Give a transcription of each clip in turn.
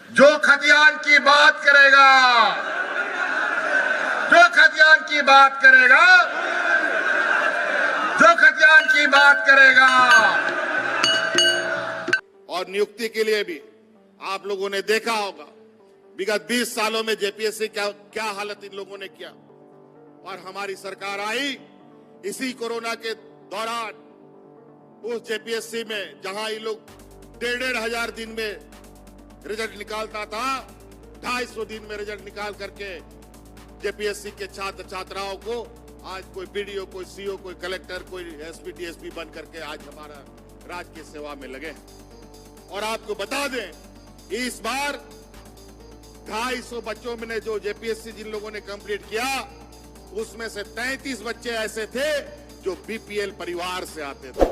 जो खतियान की बात करेगा, जो खतियान की बात करेगा, जो खतियान की बात करेगा। और नियुक्ति के लिए भी आप लोगों ने देखा होगा विगत 20 सालों में जेपीएससी क्या हालत इन लोगों ने किया। और हमारी सरकार आई इसी कोरोना के दौरान उस जेपीएससी में जहां ये लोग 1,500 दिन में रिजल्ट निकालता था, 250 दिन में रिजल्ट निकाल करके जेपीएससी के छात्र छात्राओं को आज कोई बीडीओ, कोई सीओ, कोई कलेक्टर, कोई एसपी, डीएसपी बन करके आज हमारा राज्य की सेवा में लगे हैं। और आपको बता दें इस बार 250 बच्चों में जो जेपीएससी जिन लोगों ने कंप्लीट किया उसमें से 33 बच्चे ऐसे थे जो बीपीएल परिवार से आते थे।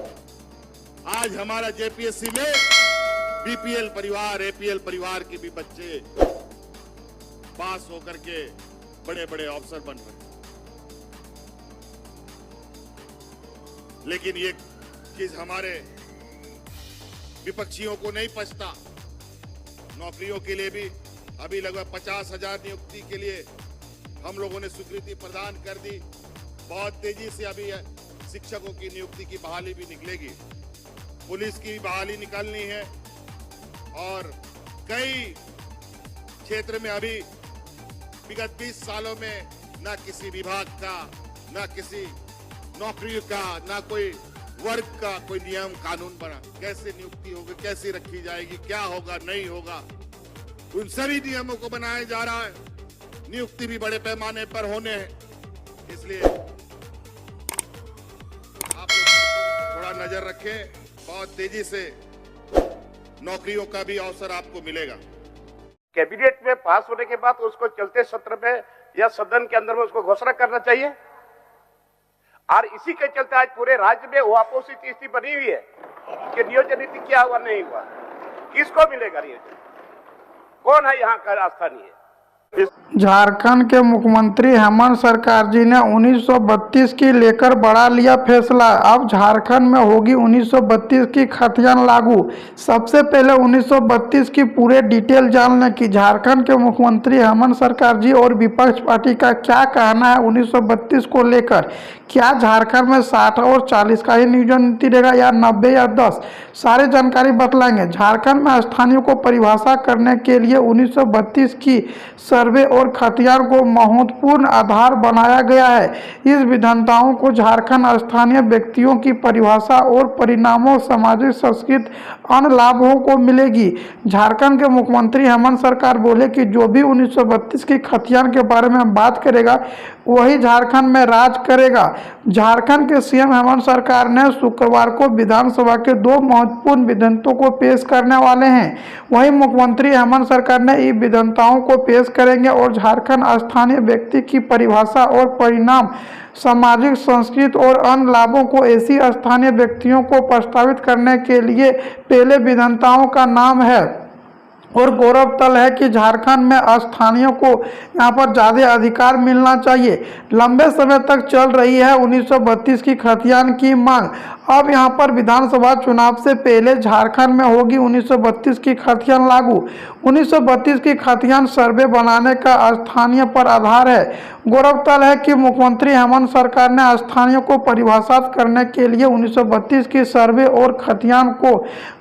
आज हमारा जेपीएससी में बीपीएल परिवार, एपीएल परिवार के भी बच्चे पास होकर के बड़े बड़े अफसर बन रहे। लेकिन ये चीज हमारे विपक्षियों को नहीं पचता। नौकरियों के लिए भी अभी लगभग 50,000 नियुक्ति के लिए हम लोगों ने स्वीकृति प्रदान कर दी। बहुत तेजी से अभी शिक्षकों की नियुक्ति की बहाली भी निकलेगी, पुलिस की बहाली निकालनी है और कई क्षेत्र में अभी विगत 20 सालों में न किसी विभाग का, न किसी नौकरी का, न कोई वर्ग का कोई नियम कानून बना। कैसे नियुक्ति होगी, कैसे रखी जाएगी, क्या होगा, नहीं होगा, उन सभी नियमों को बनाया जा रहा है। नियुक्ति भी बड़े पैमाने पर होने हैं। इसलिए आप लोग थोड़ा नजर रखें, बहुत तेजी से नौकरियों का भी अवसर आपको मिलेगा। कैबिनेट में पास होने के बाद उसको चलते सत्र में या सदन के अंदर में उसको घोषणा करना चाहिए। और इसी के चलते आज पूरे राज्य में वो अपोजिट स्थिति बनी हुई है कि नियोजन नीति क्या हुआ, नहीं हुआ, किसको मिलेगा नियोजन, कौन है यहाँ का स्थानीय। झारखंड के मुख्यमंत्री हेमंत सरकार जी ने 1932 की लेकर बढ़ा लिया फैसला। अब झारखंड में होगी 1932 की खतियान लागू। सबसे पहले 1932 की पूरे डिटेल जानने की झारखंड के मुख्यमंत्री हेमंत सरकार जी और विपक्ष पार्टी का क्या कहना है 1932 को लेकर। क्या झारखंड में 60 और 40 का ही नियोजन नीति रहेगा या 90 या 10, सारी जानकारी बतलाएंगे। झारखंड में स्थानीय को परिभाषा करने के लिए 1932 की सर्वे और खतियान को महत्वपूर्ण आधार बनाया गया है। इस विधानताओं को झारखंड स्थानीय व्यक्तियों की परिभाषा और परिणामों सामाजिक संस्कृत अन्य लाभों को मिलेगी। झारखंड के मुख्यमंत्री हेमंत सरकार बोले कि जो भी 1932 की खतियान के बारे में बात करेगा वही झारखंड में राज करेगा। झारखंड के सीएम हेमंत सरकार ने शुक्रवार को विधानसभा के 2 महत्वपूर्ण विधेयकों को पेश करने वाले हैं। वहीं मुख्यमंत्री हेमंत सरकार ने इन विधेयकों को पेश करेंगे और झारखंड स्थानीय व्यक्ति की परिभाषा और परिणाम सामाजिक संस्कृति और अन्य लाभों को ऐसी स्थानीय व्यक्तियों को प्रस्तावित करने के लिए पहले विधेयकों का नाम है। और गौरव तल है कि झारखंड में स्थानीयों को यहाँ पर ज़्यादा अधिकार मिलना चाहिए। लंबे समय तक चल रही है 1932 की खतियान की मांग। अब यहाँ पर विधानसभा चुनाव से पहले झारखंड में होगी 1932 की खतियान लागू। 1932 की खतियान सर्वे बनाने का स्थानीय पर आधार है। गौरव तल है कि मुख्यमंत्री हेमंत सरकार ने स्थानीय को परिभाषित करने के लिए 1932 की सर्वे और खतियान को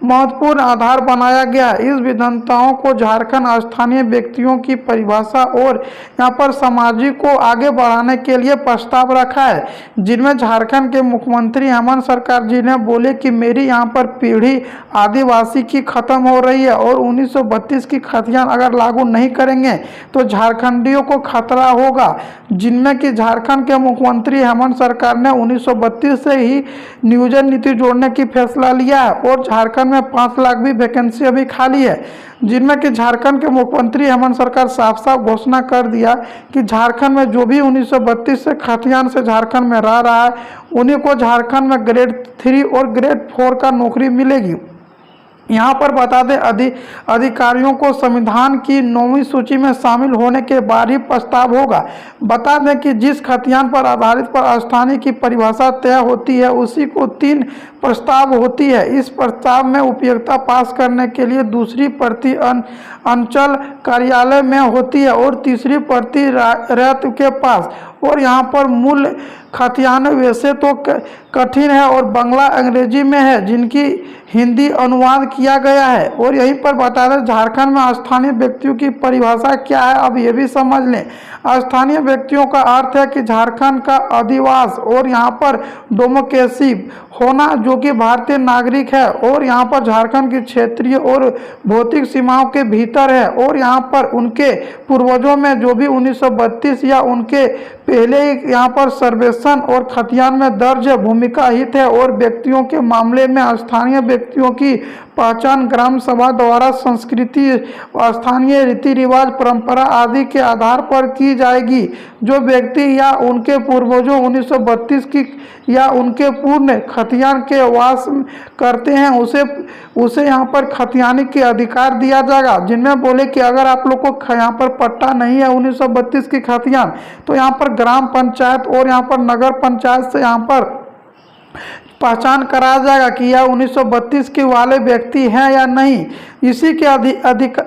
महत्वपूर्ण आधार बनाया गया है। इस विधेयकों को झारखंड स्थानीय व्यक्तियों की परिभाषा और यहाँ पर सामाजिक को आगे बढ़ाने के लिए प्रस्ताव रखा है, जिनमें झारखंड के मुख्यमंत्री हेमंत सरकार जी ने बोले कि मेरी यहाँ पर पीढ़ी आदिवासी की खत्म हो रही है और 1932 की खतियान अगर लागू नहीं करेंगे तो झारखंडियों को खतरा होगा। जिनमें कि झारखंड के मुख्यमंत्री हेमंत सरकार ने 1932 से ही नियोजन नीति जोड़ने की फैसला लिया है और झारखंड में 5 लाख भी वैकेंसी अभी खाली है। जिनमें कि झारखंड के मुख्यमंत्री हेमंत सरकार साफ साफ घोषणा कर दिया कि झारखंड में जो भी 1932 से खतियान से झारखंड में रह रहा है उन्हीं को झारखंड में ग्रेड 3 और ग्रेड 4 का नौकरी मिलेगी। यहाँ पर बता दें अधिकारियों को संविधान की 9वीं सूची में शामिल होने के बाद ही प्रस्ताव होगा। बता दें कि जिस खतियान पर आधारित पर स्थानीय की परिभाषा तय होती है उसी को 3 प्रस्ताव होती है। इस प्रस्ताव में उपयोगिता पास करने के लिए दूसरी प्रति अंचल कार्यालय में होती है और तीसरी प्रति रैत के पास। और यहाँ पर मूल खतियान वैसे तो कठिन है और बांग्ला अंग्रेजी में है जिनकी हिंदी अनुवाद किया गया है। और यहीं पर बता दें झारखंड में स्थानीय व्यक्तियों की परिभाषा क्या है, अब ये भी समझ लें। स्थानीय व्यक्तियों का अर्थ है कि झारखंड का अधिवास और यहाँ पर डेमोक्रेसी होना जो कि भारतीय नागरिक है और यहाँ पर झारखंड की क्षेत्रीय और भौतिक सीमाओं के भीतर है और यहाँ पर उनके पूर्वजों में जो भी 1932 या उनके पहले ही यहाँ पर सर्वेक्षण और खतियान में दर्ज भूमिका हित है। और व्यक्तियों के मामले में स्थानीय व्यक्तियों की पहचान ग्राम सभा द्वारा संस्कृति, स्थानीय रीति रिवाज, परंपरा आदि के आधार पर की जाएगी। जो व्यक्ति या उनके पूर्वजों 1932 की या उनके पूर्ण खतियान के वास करते हैं उसे यहाँ पर खतियानी के अधिकार दिया जाएगा। जिनमें बोले कि अगर आप लोग को यहाँ पर पट्टा नहीं है 1932 की खतियान तो यहाँ पर ग्राम पंचायत और यहाँ पर नगर पंचायत से यहाँ पर पहचान कराया जाएगा कि यह 1932 के वाले व्यक्ति हैं या नहीं। इसी के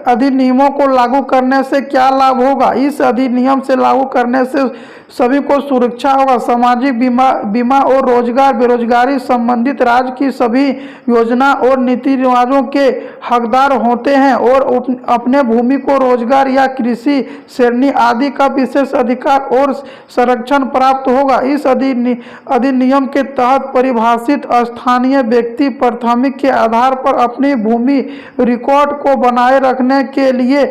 अधिनियमों को लागू करने से क्या लाभ होगा? इस अधिनियम से लागू करने से सभी को सुरक्षा होगा, सामाजिक बीमा और रोजगार बेरोजगारी संबंधित राज्य की सभी योजना और नीति रिवाजों के हकदार होते हैं और अपने भूमि को रोजगार या कृषि श्रेणी आदि का विशेष अधिकार और संरक्षण प्राप्त होगा। इस अधिनियम के तहत परिभाषित स्थानीय व्यक्ति प्राथमिक के आधार पर अपनी भूमि रिकॉर्ड को बनाए रखने के लिए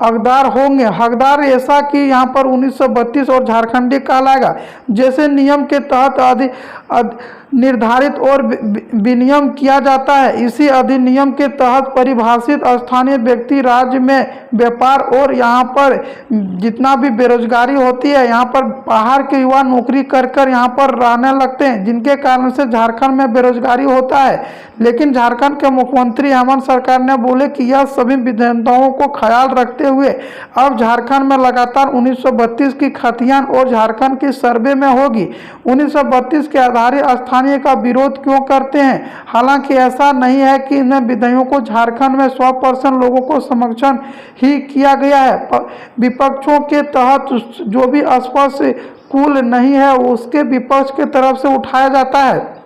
हकदार होंगे। हकदार ऐसा कि यहाँ पर 1932 और झारखंडी कहलाएगा। जैसे नियम के तहत निर्धारित और विनियम किया जाता है, इसी अधिनियम के तहत परिभाषित स्थानीय व्यक्ति राज्य में व्यापार और यहाँ पर जितना भी बेरोजगारी होती है, यहाँ पर बाहर के युवा नौकरी कर यहाँ पर रहने लगते हैं, जिनके कारण से झारखंड में बेरोजगारी होता है। लेकिन झारखंड के मुख्यमंत्री हेमंत सरकार ने बोले कि यह सभी विधेयकों को ख्याल रखते हुए अब झारखंड में लगातार 1932 की खतियान और झारखंड की सर्वे में होगी। 1932 के आधारित स्थानीय का विरोध क्यों करते हैं? हालांकि ऐसा नहीं है कि इन विधेयकों को झारखंड में 100% लोगों को समर्थन ही किया गया है। विपक्षों के तहत जो भी स्पष्ट कूल नहीं है उसके विपक्ष के तरफ से उठाया जाता है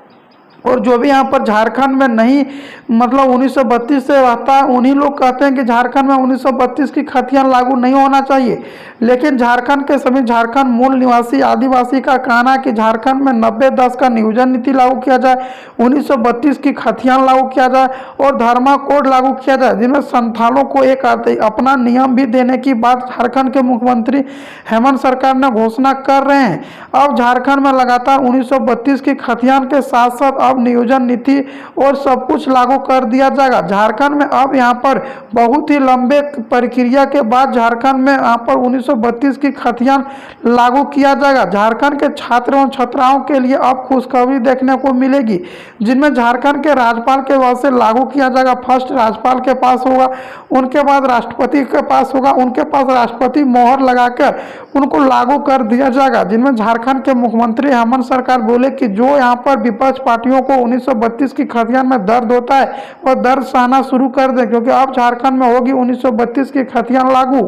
और जो भी यहाँ पर झारखंड में नहीं मतलब 1932 से रहता है उन्हीं लोग कहते हैं कि झारखंड में 1932 की खतियान लागू नहीं होना चाहिए। लेकिन झारखंड के सभी झारखंड मूल निवासी आदिवासी का कहना है कि झारखंड में 90-10 का नियोजन नीति लागू किया जाए, 1932 की खतियान लागू किया जाए और धर्मा कोड लागू किया जाए, जिनमें संथालों को एक अपना नियम भी देने की बात झारखंड के मुख्यमंत्री हेमंत सरकार ने घोषणा कर रहे हैं। अब झारखंड में लगातार 1932 की खतियान के साथ साथ अब नियोजन नीति और सब कुछ लागू कर दिया जाएगा। झारखंड में अब यहाँ पर बहुत ही लंबे प्रक्रिया के बाद झारखंड में यहाँ पर 1932 की खतियान लागू किया जाएगा। झारखंड के छात्र एवं छात्राओं के लिए अब खुशखबरी देखने को मिलेगी, जिनमें झारखंड के राज्यपाल के वजह से लागू किया जाएगा। फर्स्ट राज्यपाल के पास होगा, उनके बाद राष्ट्रपति के पास होगा, उनके पास राष्ट्रपति मोहर लगाकर उनको लागू कर दिया जाएगा। जिनमें झारखंड के मुख्यमंत्री हेमंत सरकार बोले कि जो यहाँ पर विपक्ष पार्टियों को 1932 की खतियान में दर्द होता है वह दर्द सहना शुरू कर दें, क्योंकि अब झारखंड में होगी 1932 की खतियान लागू।